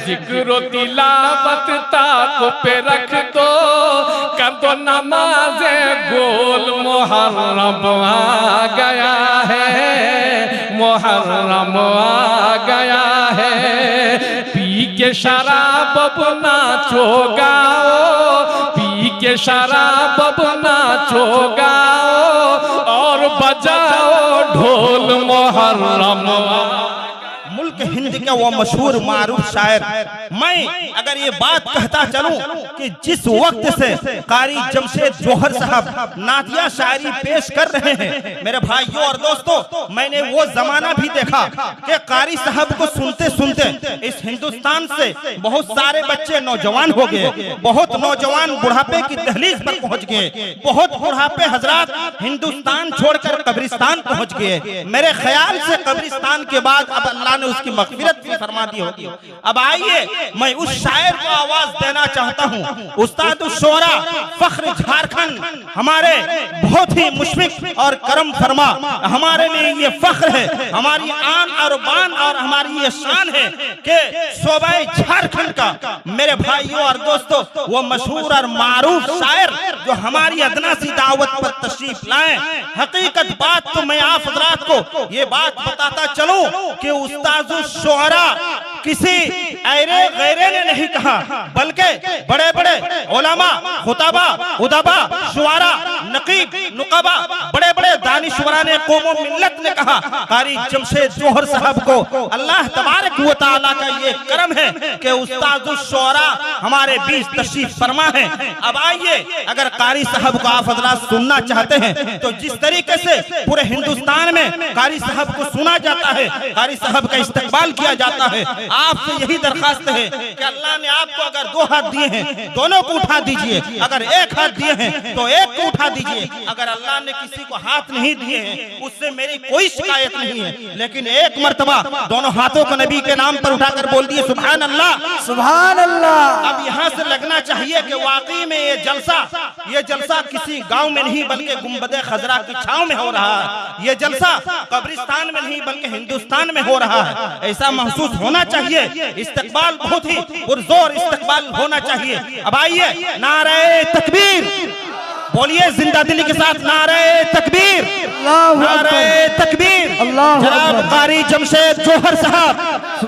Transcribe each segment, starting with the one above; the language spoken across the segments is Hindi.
जिक्र तिलावत ताक पे रख दो, कर दो नमाज़े गोल। मुहर्रम आ गया है, मुहर्रम आ गया है। पी के शराब अब नाचो गाओ, पी के शराब अब नाचो गाओ, और बजाओ ढोल। मुहर्रम मुल्क हिंद का वो मशहूर मारूफ शायर, मैं अगर ये बात कहता चलूं कि जिस वक्त से कारी जमशेद जोहर साहब नातिया शायरी पेश कर रहे हैं, मेरे भाइयों और दोस्तों, मैंने वो जमाना भी देखा कि कारी साहब को सुनते सुनते इस हिंदुस्तान से बहुत सारे बच्चे नौजवान हो गए, बहुत नौजवान बुढ़ापे की दहलीज पर पहुंच गए, बहुत बुढ़ापे हजरात हिंदुस्तान छोड़कर कब्रिस्तान पहुंच गए। मेरे ख्याल से कब्रिस्तान के बाद अब अल्लाह ने उसकी मग़फ़िरत भी फरमा दी होगी। अब आइए मैं उस शायर को आवाज देना चाहता हूँ, उस्ताद शुरा फख्र झारखंड, हमारे बहुत ही मुशफ़िक़ और करम फरमा, हमारे लिए ये फख्र है, हमारी आन और बान और हमारी ये शान है कि सूबाए झारखंड का मेरे भाइयों और दोस्तों वो मशहूर और मारूफ शायर जो हमारी अदना सी दावत पर तशरीफ लाए। हकीकत बात तो मैं आप हज़रात को ये बात बताता चलूं कि उस्ताद शुरा किसी ऐरे गैरे ने नहीं कहा, बल्कि बड़े बड़े उलमा, खुताबा, उदबा, शुआरा, नकीब, नुकबा, बड़े बड़े दानिशवरा ने, कौम मिल्लत ने कहा कारी जमशेद जोहर साहब को अल्लाह तबारक व तआला का ये करम है कि उस्ताद शुरा हमारे बीच तशरीफ फरमा है। अब आइए, अगर कारी साहब को आप हज़रात सुनना चाहते हैं तो जिस तरीके से पूरे हिंदुस्तान में कारी साहब को सुना जाता है, कारी साहब का इस्तकबाल किया जाता है, आपसे यही दरखास्त है कि अल्लाह ने आपको अगर दो हाथ दिए हैं दोनों को उठा दीजिए, अगर एक हाथ दिए हैं तो एक को उठा दीजिए, अगर अल्लाह ने किसी को हाथ नहीं दिए हैं उससे मेरी कोई शिकायत नहीं है, लेकिन एक मर्तबा दोनों हाथों को नबी के नाम पर उठाकर बोल दिए सुभान अल्लाह, सुभान अल्लाह। अब यहाँ से लगना चाहिए कि वाकई में ये जलसा किसी गांव में नहीं बल्कि गुंबदे खजरा की छांव में हो रहा है, ये जलसा कब्रिस्तान में नहीं बल्कि हिंदुस्तान में हो रहा है। ऐसा महसूस होना चाहिए, इस्तकबाल बहुत ही पुरजोर इस्तकबाल होना चाहिए। अब आइए, नारे तकबीर बोलिए जिंदा दिली के साथ, नारे तकबीर, नारे तकबीर। जनाब कारी जमशेद जोहर साहब,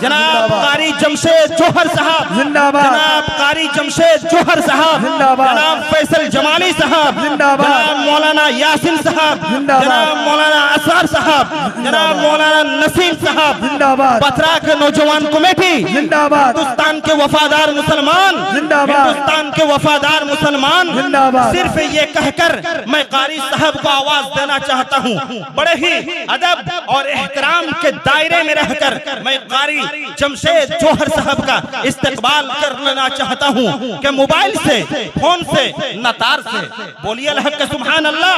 जनाब कारी जमशेद जोहर साहब जिंदाबाद, जनाब कारी जमशेद जोहर साहब जिंदाबाद, जनाब फैसल जमाली साहब जिंदाबाद, जनाब मौलाना यासिन साहब जिंदाबाद, जनाब मौलाना असर साहब, जनाब मौलाना नसीम साहब जिंदाबाद, पथरा के नौजवान कमेटी जिंदाबाद, हिंदुस्तान के वफादार मुसलमान जिंदाबाद, हिंदुस्तान के वफादार मुसलमान जिंदाबाद। सिर्फ ये कहकर मैं कारी साहब को आवाज देना चाहता हूँ, बड़े ही अदब और एहतराम के दायरे में रहकर मैं कारी जमशेद जोहर साहब का इस्तकबाल कर लेना चाहता हूँ कि मोबाइल से, फोन से, नतार से, बोलिए अल्लाह के सुभान अल्लाह।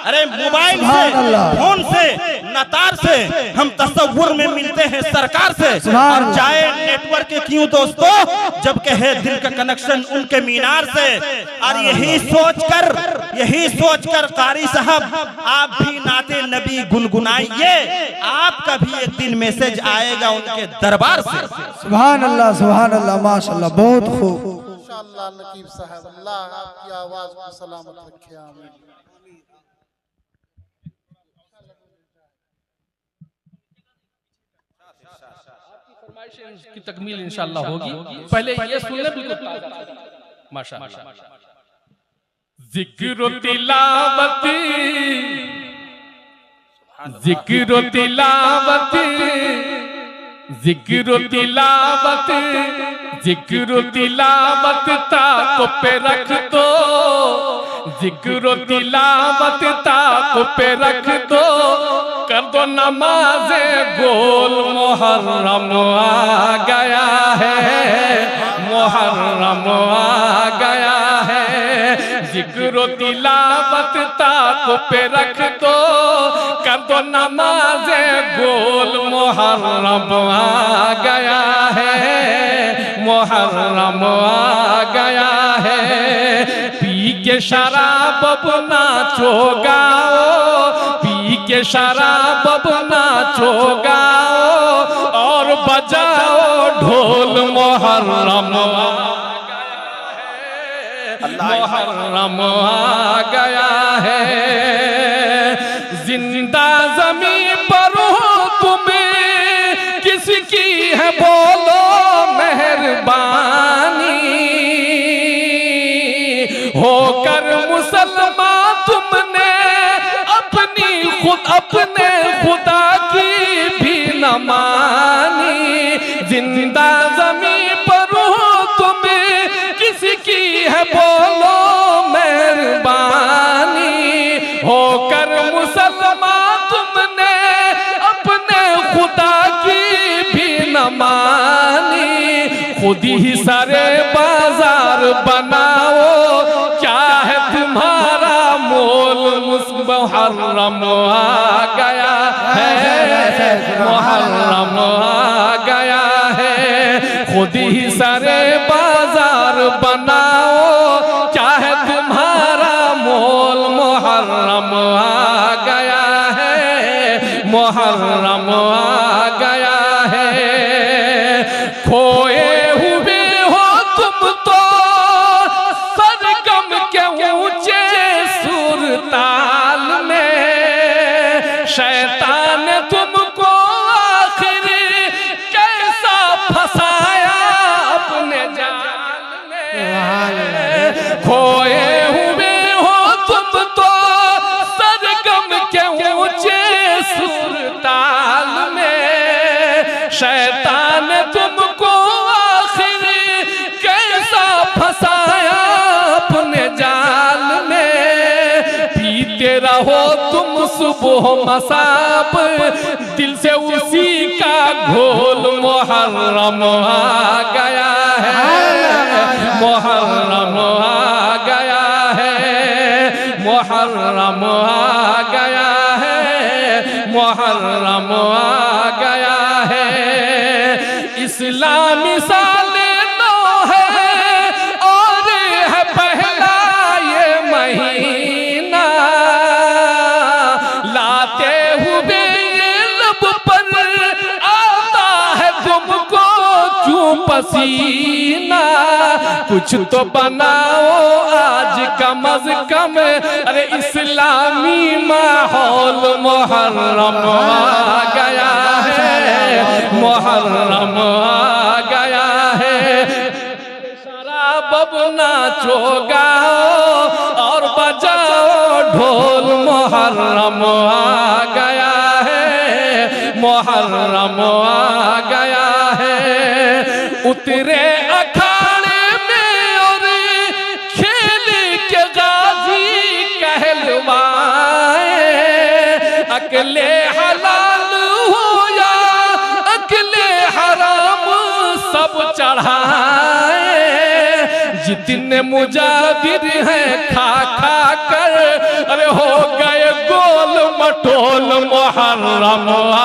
अरे मोबाइल से, फोन से, नतार से हम तसव्वुर में मिलते हैं सरकार से, और चाहे नेटवर्क के क्यों दोस्तों जबकि है दिल का कनेक्शन उनके मीनार से। और यही सोचकर कारी साहब आप भी नाते नबी गुनगुनाइए, आपका भी एक दिन मैसेज आएगा उनके दरबार से। सुभान अल्लाह, माशाअल्लाह, बहुत खूब। इंशाअल्लाह नकीब साहब अल्लाह आपकी आवाज को सलामत रखे, आमीन। की तकमील इंशाअल्लाह होगी, पहले ये सुनने बिल्कुल माशाअल्लाह। जिक्र तिलावत, जिक्र तिलावत, जिक्र तिलावत, जिक्र तिलावत ताक पे रख दो, जिक्र तिलावत ताक पे रख दो, कर दो नमाज़े गोल। मुहर्रम आ गया है, मुहर्रम आ गया है। जिक्र तिलावत ताक पे रख दो, कर दो नमाज़े गोल। मुहर्रम आ गया है, मुहर्रम आ गया है। पी के शराब अब नाचो गाओ, पी के शराब अब नाचो गाओ, और बजाओ ढोल। मुहर्रम मुहर्रम आ गया है। जिंदा जमीन पर हो तुम्हें किसकी है बोलो मेहरबानी, होकर मुसलमान तुमने अपनी अपने खुदा की भी न मानी। जिंदा जमीन पर हो तुम्हें किसकी है बोलो मेहरबानी, होकर मुसलमान तुमने अपने खुदा की भी न मानी। खुद ही सारे बाजार बनाओ क्या है तुम्हारा मोल, मुहर्रम आ गया है मुहर्रम आ गया है। खुद ही सारे बाजार बनाओ क्या है तुम्हारा मोल, मुहर्रम आ गया है मुहर्रम आ गया है। खोए हुए हो तुम तो सरगम के ऊंचे सुरताल में, शैतान ने तुमको आखिर कैसा फंसाया अपने जाल में। खोए हुए हो तुम तो सरगम के ऊंचे सुरताल में, शैतान ने तुमको आखिर कैसा फंसाया अपने जाल में। पीते रहो तुम सुबह मसाब दिल से उसी का घोल, मुहर्रम आ गया है मुहर्रम आ गया है मुहर्रम आ गया है मुहर्रम आ गया है। इस्लामी साले नो है और है पहला ये महीना, लाते हुए लब पर आता है तुमको क्यों पसीना। कुछ तो बनाओ आज कम अज कम, अरे इस्लामी माहौल, मुहर्रम आ गया है मुहर्रम आ गया है। शराब अब नाचो गाओ और बजाओ ढोल, मुहर्रम आ गया है मुहर्रम आ गया है। उतरे अखाड़े में और खेल के गाजी कहलवाए, अकले हलाल हो या अकले हराम सब चढ़ाए। जितने मुजाबिर हैं खा खा कर अरे हो गए गोल मटोल, मुहर्रम आ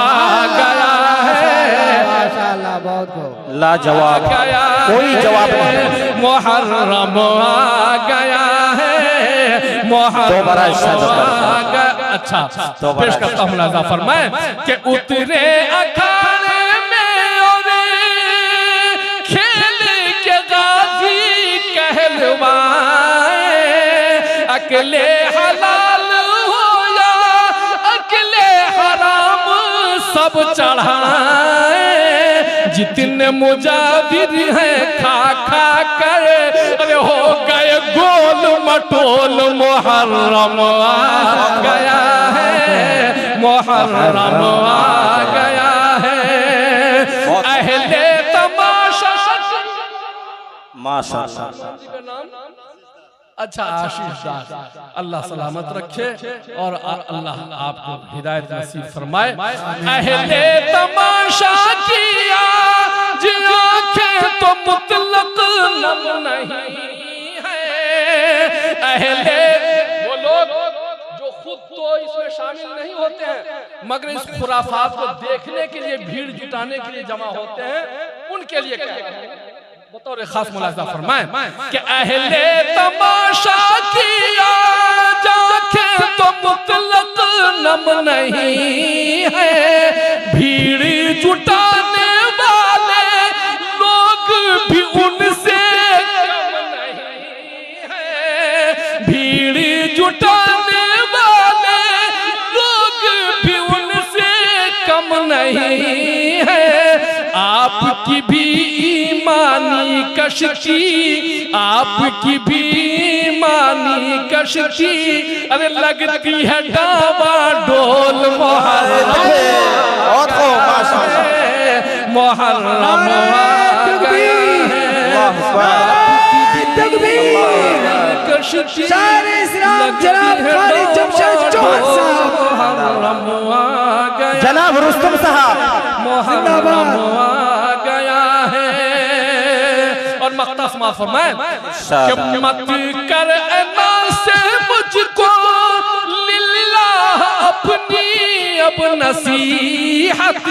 गया है माशाअल्लाह बहुत लाजवाब, कोई जवाब नहीं। मुहर्रम आ गया है मुहर्रम आ गया। अच्छा पेश करता हूँ लाजा फरमाए कि उतरे अखाड़े में और खेल के गाजी कहलवाए, अकले हलाल हो या अकले हराम सब चढ़ाए। जितने मुजाबिर हैं खा खा कर अरे हो गए गोल मटोल, मुहर्रम आ गया है मुहर्रम आ गया है। अहले तमाशा माशाअल्लाह। अच्छा आशीष दास, अल्लाह सलामत रखे और अल्लाह आपको हिदायत नसीब फरमाए। अहले तमाशा किया जी आंखें तो मुतलक नम नहीं है। अहले वो लोग जो खुद तो इसमें शामिल नहीं होते हैं मगर इस खुराफात को देखने के लिए भीड़ जुटाने के लिए जमा होते हैं, उनके लिए क्या बतौर खास मुलाजा फरमाए कि अहले तमाशा किया जाके तो मुतलक नम नहीं है। भीड़ जुटाने वाले लोग आपकी भी ईमानी कश्ती, आपकी भी ईमानी कश्ती, अरे लगती है डावाडोल मुहर्रम, बहुत खूब, माशाअल्लाह। मुहर्रम आ गया है। कश्ती शायर इस्लाम जनाब कारी जमशेद चौहान साहब, मुहर्रम आ गया, जनाब रुस्तम साहब, मुहर्रम आ गया है। और मख्तसमा फरमाए कि मत कर ना से मुझको लिल्लाह अपनी अब नसीहत,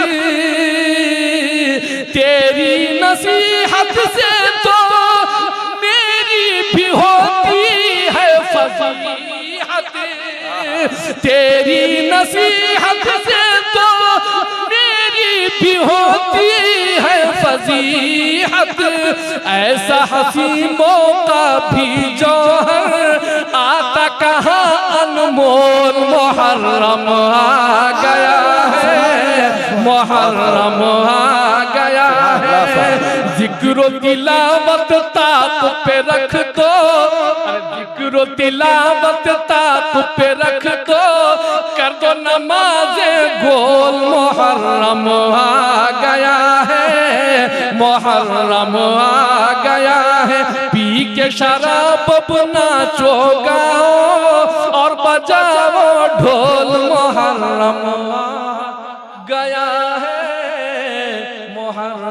तेरी नसीहत से तो मेरी भी होती है फजीहत, तेरी नसीहत से तो मेरी भी होती है फजीहत। ऐसा हसी मौका भी जो है आता कहाँ अनमोल, मुहर्रम आ गया है, मुहर्रम आ गया है। जिक्र तिलावत ताक पे रख दो, जिक्र तिलावत ताक पे रख दो, कर दो नमाज़े गोल, मुहर्रम आ गया है, मुहर्रम आ गया है। पी के शराब नाचो गाओ और बजाओ ढोल, मुहर्रम आ गया है, मुहर्रम